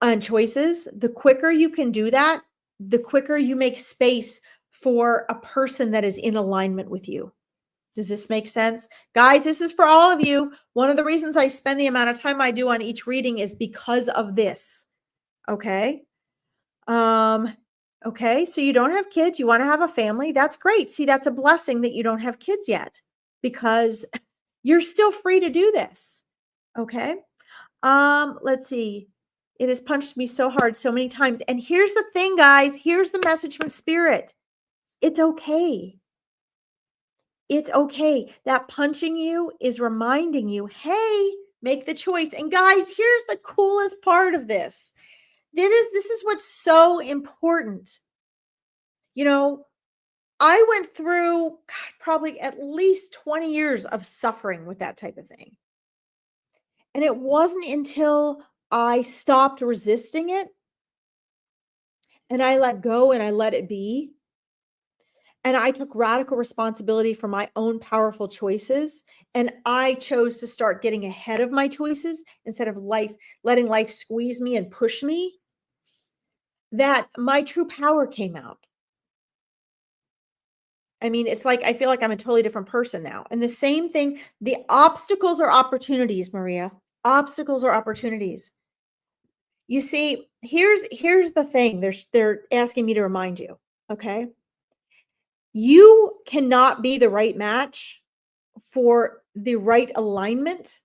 and choices, the quicker you can do that, the quicker you make space for a person that is in alignment with you. Does this make sense? Guys, this is for all of you. One of the reasons I spend the amount of time I do on each reading is because of this. Okay. Okay. So you don't have kids. You want to have a family. That's great. See, that's a blessing that you don't have kids yet because you're still free to do this. Okay. Let's see. It has punched me so hard so many times. And here's the thing, guys. Here's the message from Spirit. It's okay. It's okay. That punching you is reminding you, hey, make the choice. And guys, here's the coolest part of this. This is what's so important. You know, I went through probably at least 20 years of suffering with that type of thing. And it wasn't until I stopped resisting it and I let go and I let it be. And I took radical responsibility for my own powerful choices. And I chose to start getting ahead of my choices instead of letting life squeeze me and push me. That my true power came out. I mean, it's like I feel like I'm a totally different person now. And the same thing, the obstacles are opportunities, Maria. Obstacles are opportunities. You see, here's the thing. They're asking me to remind you, okay? You cannot be the right match for the right alignment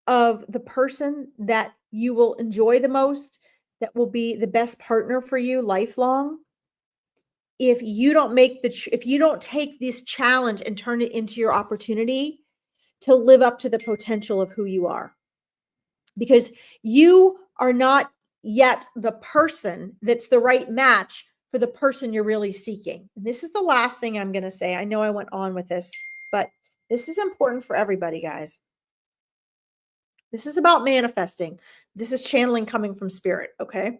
of the person that you will enjoy the most, that will be the best partner for you lifelong. If you don't if you don't take this challenge and turn it into your opportunity to live up to the potential of who you are, because you are not yet the person that's the right match for the person you're really seeking. And this is the last thing I'm going to say. I know I went on with this, but this is important for everybody, guys. This is about manifesting. This is channeling coming from Spirit, okay?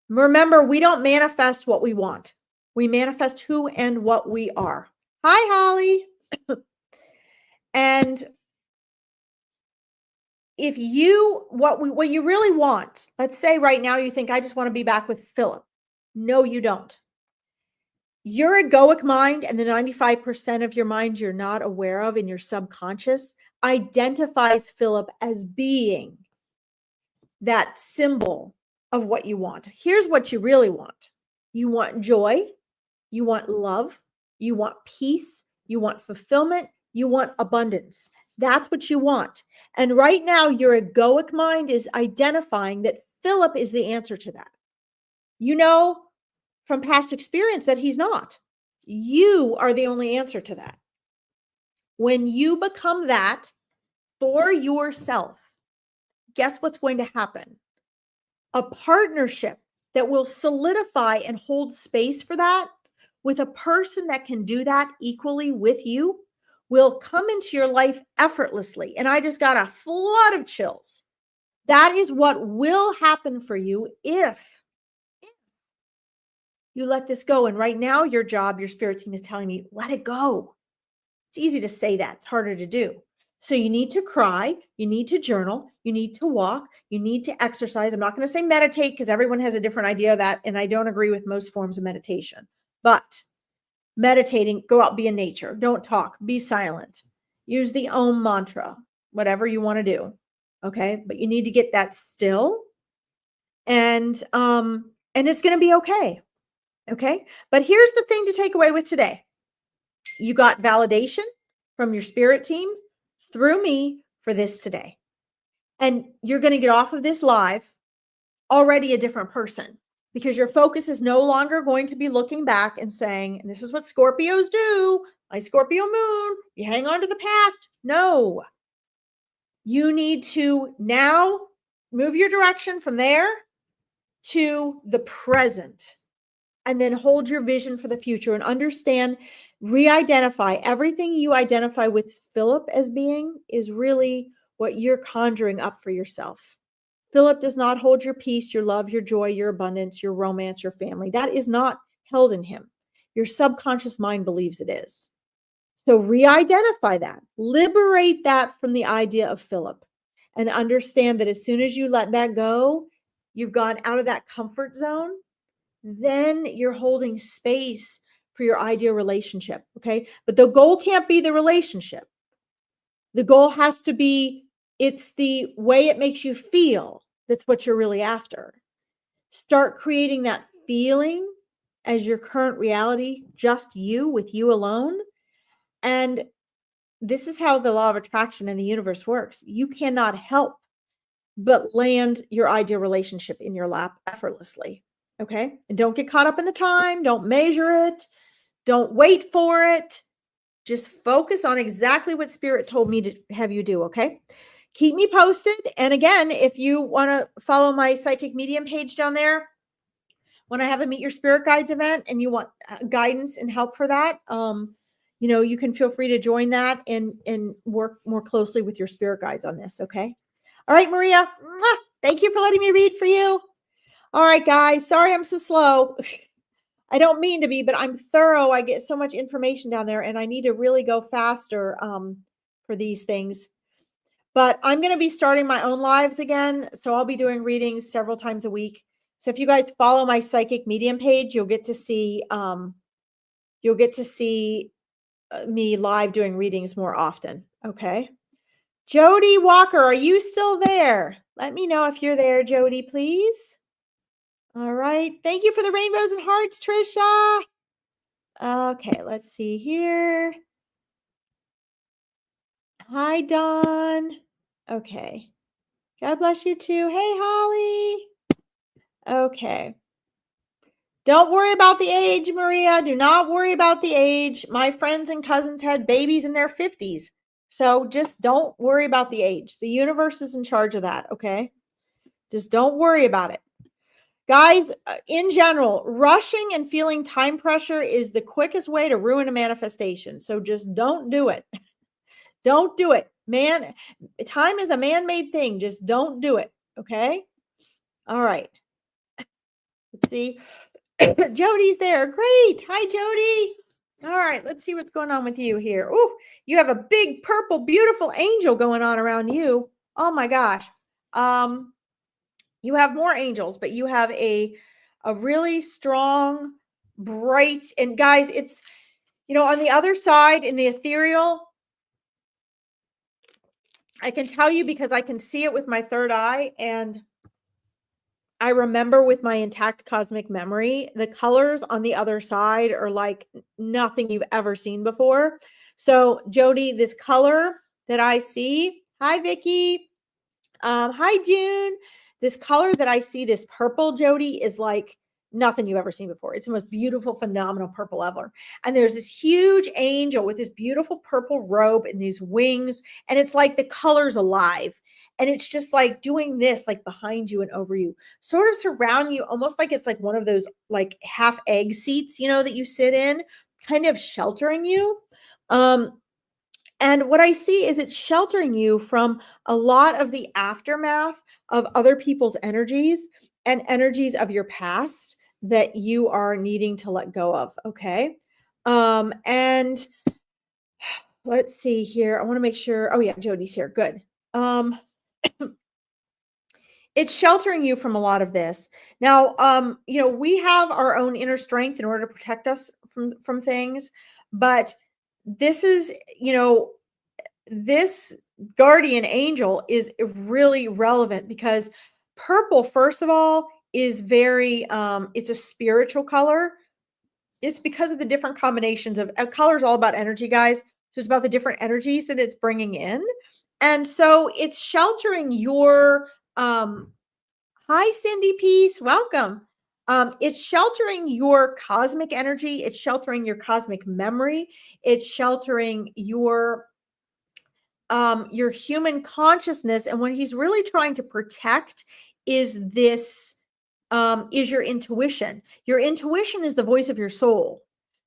Remember, we don't manifest what we want. We manifest who and what we are. Hi, Holly. And if you, what you really want, let's say right now you think, I just want to be back with Philip. No, you don't. Your egoic mind and the 95% of your mind you're not aware of in your subconscious identifies Philip as being that symbol of what you want. Here's what you really want. You want joy. You want love. You want peace. You want fulfillment. You want abundance. That's what you want. And right now, your egoic mind is identifying that Philip is the answer to that. You know from past experience that he's not. You are the only answer to that. When you become that for yourself, guess what's going to happen? A partnership that will solidify and hold space for that with a person that can do that equally with you will come into your life effortlessly. And I just got a flood of chills. That is what will happen for you if you let this go. And right now, your job, your spirit team is telling me, let it go. It's easy to say that. It's harder to do. So you need to cry. You need to journal. You need to walk. You need to exercise. I'm not going to say meditate because everyone has a different idea of that. And I don't agree with most forms of meditation. But meditating, go out, be in nature. Don't talk. Be silent. Use the Om mantra, whatever you want to do. Okay. But you need to get that still. And it's going to be okay. Okay. But here's the thing to take away with today. You got validation from your spirit team through me for this today. And you're going to get off of this live already a different person because your focus is no longer going to be looking back and saying, and this is what Scorpios do, my Scorpio moon, you hang on to the past. No. You need to now move your direction from there to the present. And then hold your vision for the future and understand, re-identify everything you identify with Philip as being is really what you're conjuring up for yourself. Philip does not hold your peace, your love, your joy, your abundance, your romance, your family. That is not held in him. Your subconscious mind believes it is. So re-identify that, liberate that from the idea of Philip, and understand that as soon as you let that go, you've gone out of that comfort zone. Then you're holding space for your ideal relationship. Okay. But the goal can't be the relationship. The goal has to be, it's the way it makes you feel. That's what you're really after. Start creating that feeling as your current reality, just you with you alone. And this is how the law of attraction in the universe works. You cannot help but land your ideal relationship in your lap effortlessly. Okay. And don't get caught up in the time. Don't measure it. Don't wait for it. Just focus on exactly what spirit told me to have you do. Okay. Keep me posted. And again, if you want to follow my psychic medium page down there, when I have a Meet Your Spirit Guides event and you want guidance and help for that, you can feel free to join that and work more closely with your spirit guides on this. Okay. All right, Maria. Thank you for letting me read for you. All right, guys. Sorry I'm so slow. I don't mean to be, but I'm thorough. I get so much information down there and I need to really go faster for these things. But I'm going to be starting my own lives again. So I'll be doing readings several times a week. So if you guys follow my psychic medium page, you'll get to see me live doing readings more often. Okay. Jody Walker, are you still there? Let me know if you're there, Jody, please. All right. Thank you for the rainbows and hearts, Trisha. Okay, let's see here. Hi, Dawn. Okay. God bless you too. Hey, Holly. Okay. Don't worry about the age, Maria. Do not worry about the age. My friends and cousins had babies in their 50s. So just don't worry about the age. The universe is in charge of that, okay? Just don't worry about it. Guys, in general, rushing and feeling time pressure is the quickest way to ruin a manifestation. So just don't do it. Don't do it. Man, time is a man-made thing. Just don't do it, okay? All right. Let's see. Jody's there. Great. Hi, Jody. All right, let's see what's going on with you here. Oh, you have a big purple, beautiful angel going on around you. Oh my gosh. You have more angels, but you have a really strong, bright, and guys, it's, on the other side in the ethereal, I can tell you because I can see it with my third eye, and I remember with my intact cosmic memory, the colors on the other side are like nothing you've ever seen before. So Jody, this color that I see, hi, Vicky. Hi, June. This color that I see, this purple, Jody, is like nothing you've ever seen before. It's the most beautiful, phenomenal purple ever. And there's this huge angel with this beautiful purple robe and these wings. And it's like the color's alive. And it's just like doing this, like behind you and over you, sort of surround you, almost like it's like one of those like half egg seats, that you sit in, kind of sheltering you. And what I see is it's sheltering you from a lot of the aftermath of other people's energies and energies of your past that you are needing to let go of. Okay. And let's see here. I want to make sure. Oh, yeah, Jody's here. Good. Um, it's sheltering you from a lot of this. Now, we have our own inner strength in order to protect us from things, but this is, this guardian angel is really relevant because purple, first of all, is very it's a spiritual color. It's because of the different combinations of color is all about energy, guys. So it's about the different energies that it's bringing in. And so it's sheltering your hi Cindy Peace, welcome. It's sheltering your cosmic energy, it's sheltering your cosmic memory, it's sheltering your human consciousness. And what he's really trying to protect is this is your intuition. Your intuition is the voice of your soul.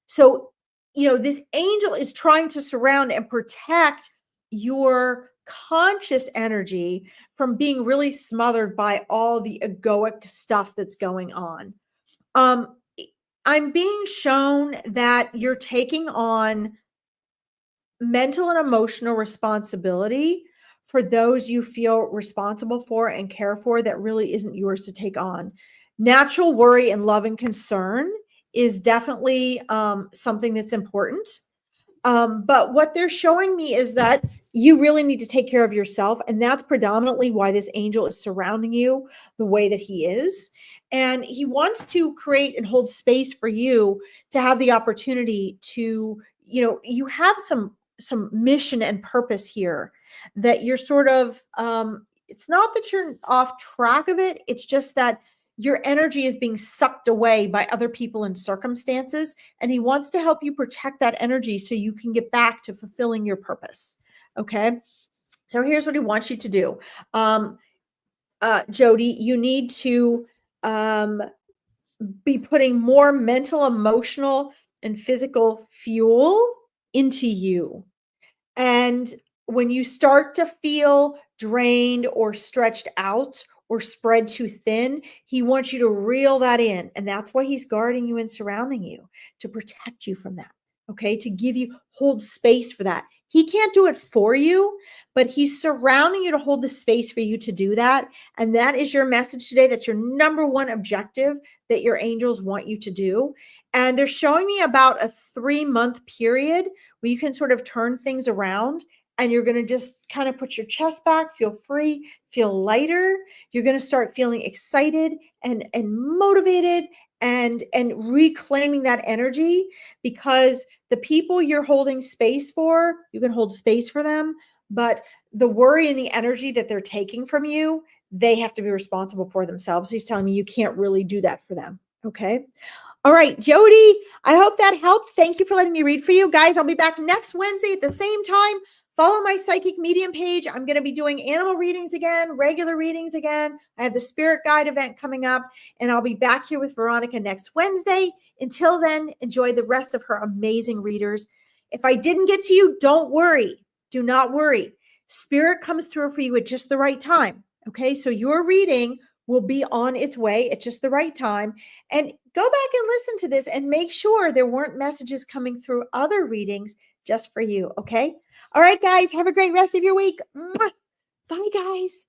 So, this angel is trying to surround and protect your conscious energy from being really smothered by all the egoic stuff that's going on. Um, I'm being shown that you're taking on mental and emotional responsibility for those you feel responsible for and care for that really isn't yours to take on. Natural worry and love and concern is definitely something that's important. But what they're showing me is that you really need to take care of yourself. And that's predominantly why this angel is surrounding you the way that he is. And he wants to create and hold space for you to have the opportunity to, you have some mission and purpose here that you're sort of it's not that you're off track of it, it's just that your energy is being sucked away by other people and circumstances, and he wants to help you protect that energy so you can get back to fulfilling your purpose. Okay, so here's what he wants you to do. Jody, you need to um, be putting more mental, emotional, and physical fuel into you. And when you start to feel drained or stretched out or spread too thin, he wants you to reel that in. And that's why he's guarding you and surrounding you, to protect you from that. Okay. To give you, hold space for that. He can't do it for you, but he's surrounding you to hold the space for you to do that. And that is your message today. That's your number one objective that your angels want you to do. And they're showing me about a 3-month period where you can sort of turn things around, and you're going to just kind of put your chest back, feel free, feel lighter. You're going to start feeling excited and motivated and reclaiming that energy, because the people you're holding space for, you can hold space for them, but the worry and the energy that they're taking from you, they have to be responsible for themselves. He's telling me you can't really do that for them. Okay. All right, Jody, I hope that helped. Thank you for letting me read for you. Guys, I'll be back next Wednesday at the same time. Follow my psychic medium page. I'm going to be doing animal readings again, regular readings again. I have the spirit guide event coming up, and I'll be back here with Veronica next Wednesday. Until then, enjoy the rest of her amazing readers. If I didn't get to you, don't worry. Do not worry. Spirit comes through for you at just the right time. Okay, so your reading will be on its way at just the right time. And go back and listen to this and make sure there weren't messages coming through other readings just for you. Okay. All right, guys. Have a great rest of your week. Mwah. Bye, guys.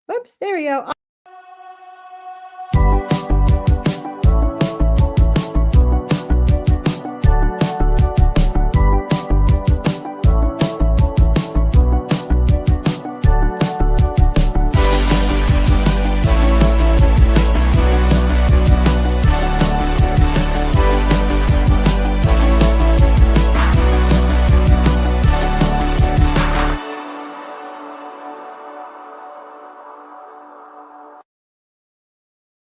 Whoops. There we go.